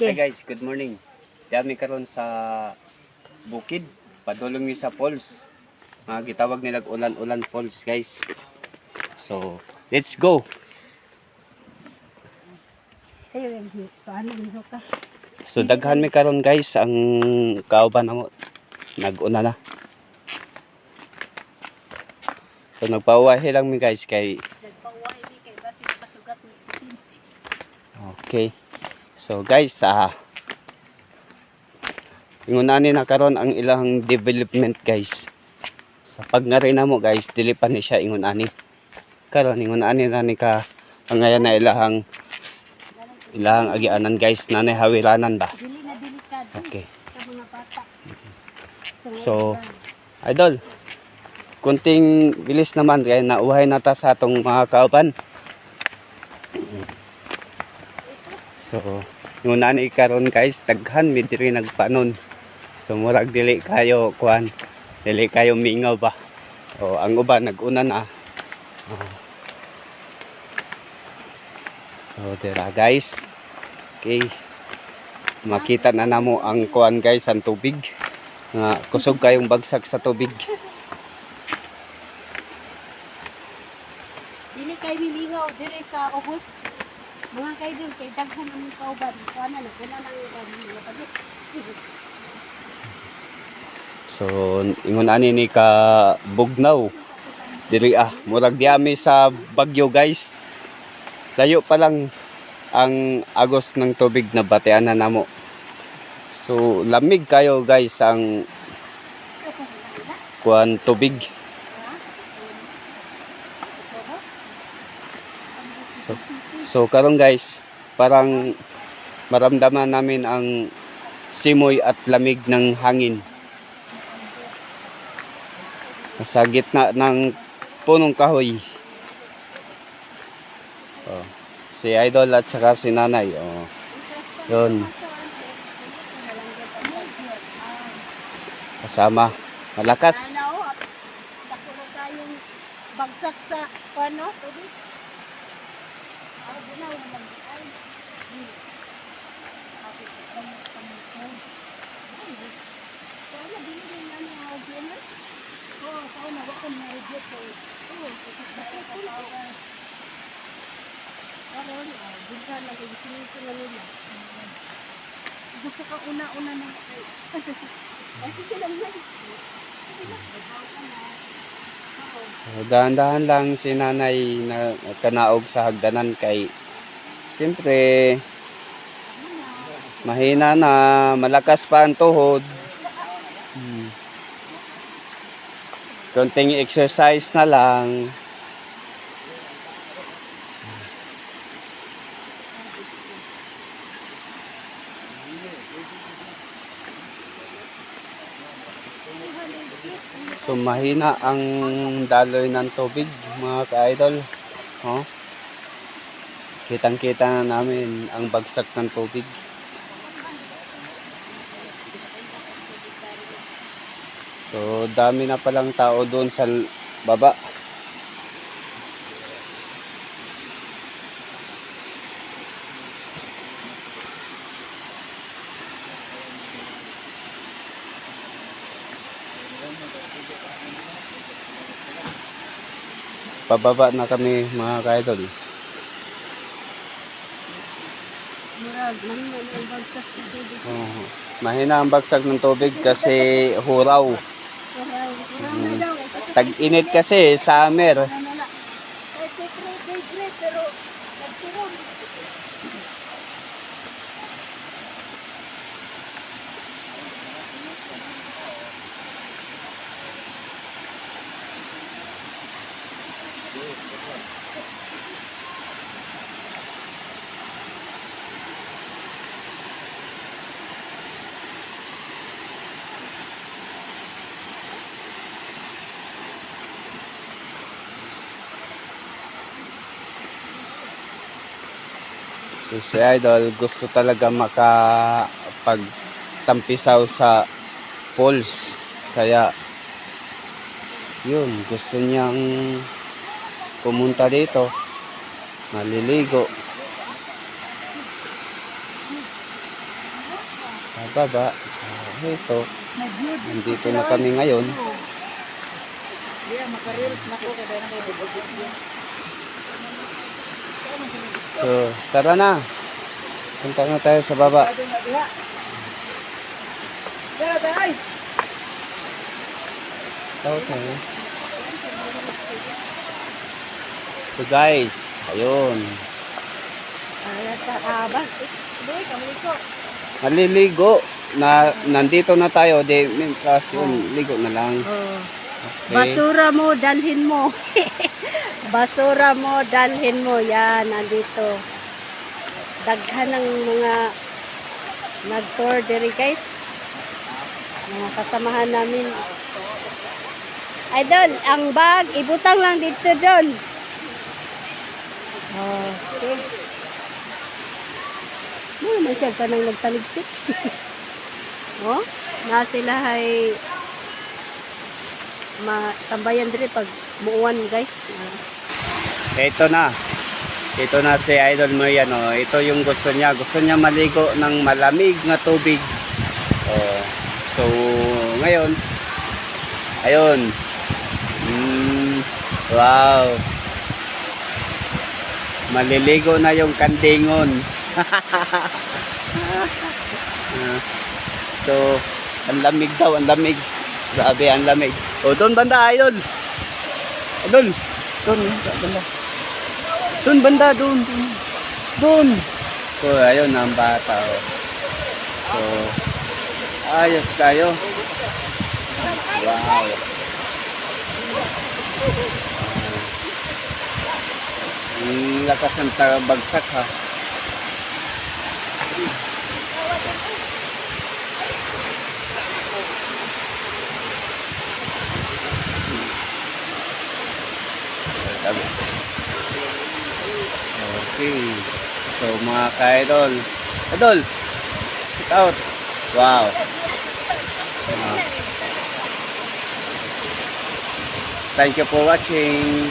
Hi guys, good morning. Dami karon sa bukid, padulong ni sa falls. Gitawag nilag Ulan-Ulan Falls, guys. So, let's go. So, daghan mi karon guys ang kauban namo. Nag-una na. So, nagpauwahi lang mi guys kay basis pasugat ni. Okay. So, guys, ingunani na karon ang ilang development guys. Sa pagngari na mo guys, dili pa ni siya ingunani. Karon ingunani na ni ka pangayan na ilahang agianan guys, nanay hawiranan ba? Dili na delikado Okay. sa mga bata. So, idol, kunting bilis naman kaya nauhay na ta sa atong mga kauban. So, ingunani karon guys, daghan mi diri nagpanon. So, murag dili kayo kuan, dili kayo mingaw ba? O ang uban nag-una na. So, dira guys. Okay. Makita na namo ang kuan guys, ang tubig. Kusog kayong bagsak sa tubig. Dili kay milingaw diri sa August. Mga kay din kay daghan ang kauban. Kana na kuna lang yung pagit. So, ingon ani ni ka bugnaw. Diri murag diami sa Bagyo guys. Layo pa lang ang agos ng tubig na batean na namo. So, lamig kayo guys ang kuan tubig. So karon guys, parang maramdaman namin ang simoy at lamig ng hangin. Sa gitna ng punong kahoy. Oh, si Idol at saka si Nanay. Oh, yun. Kasama. Malakas. Takuro tayong bagsak sa ano? Tubig. Gusto ka una-una na. Kasi sila yan. Dahan-dahan lang si Nanay na kanaog sa hagdanan kay siyempre mahina na, malakas pa ang tuhod. Konting exercise na lang. So mahina ang daloy ng tubig mga ka-idol. Oh. Kitang-kita na namin ang bagsak ng tubig. So dami na palang tao doon sa baba. Pababa na kami mga ka-idol. Mahina ang bagsak ng tubig kasi huraw. Tag-init kasi, summer. So si Idol gusto talaga makapagtampisaw sa falls. Kaya yun, gusto niyang pumunta dito. Maliligo. sa baba. Ito, nandito na kami ngayon. So, tara na. Punta na tayo sa baba. Okay. So guys, ayun. Maliligo. Nandito na tayo. Plus yun, ligo na lang. Okay. Basura mo, dalhin mo. Basura mo, dalhin mo. Yan, nandito. Daghan ng mga nag-tour diri guys. Mga kasamahan namin. Idol, ang bag, ibutang lang dito doon. Okay. Ano naman siya pa nang nagtaligsik? Oh, na sila ay matambayan diri pag muuwan guys. Ito na. Ito na si Idol Marian. Oh. Ito yung gusto niya. Gusto niya maligo ng malamig na tubig. Oh. So, ngayon, ayun. Wow. Maliligo na yung kandingon. So, ang lamig daw, ang lamig. Grabe, ang lamig. O, doon banda, Idol. Idol. Doon, banda. Doon banda, doon. Doon. So, ayun ang bata. Oh. So, ayos kayo. Wow. Ang lakas ng bagsak ha. Okay. So mga ka-idol. Idol! Check out! Wow! Thank you for watching.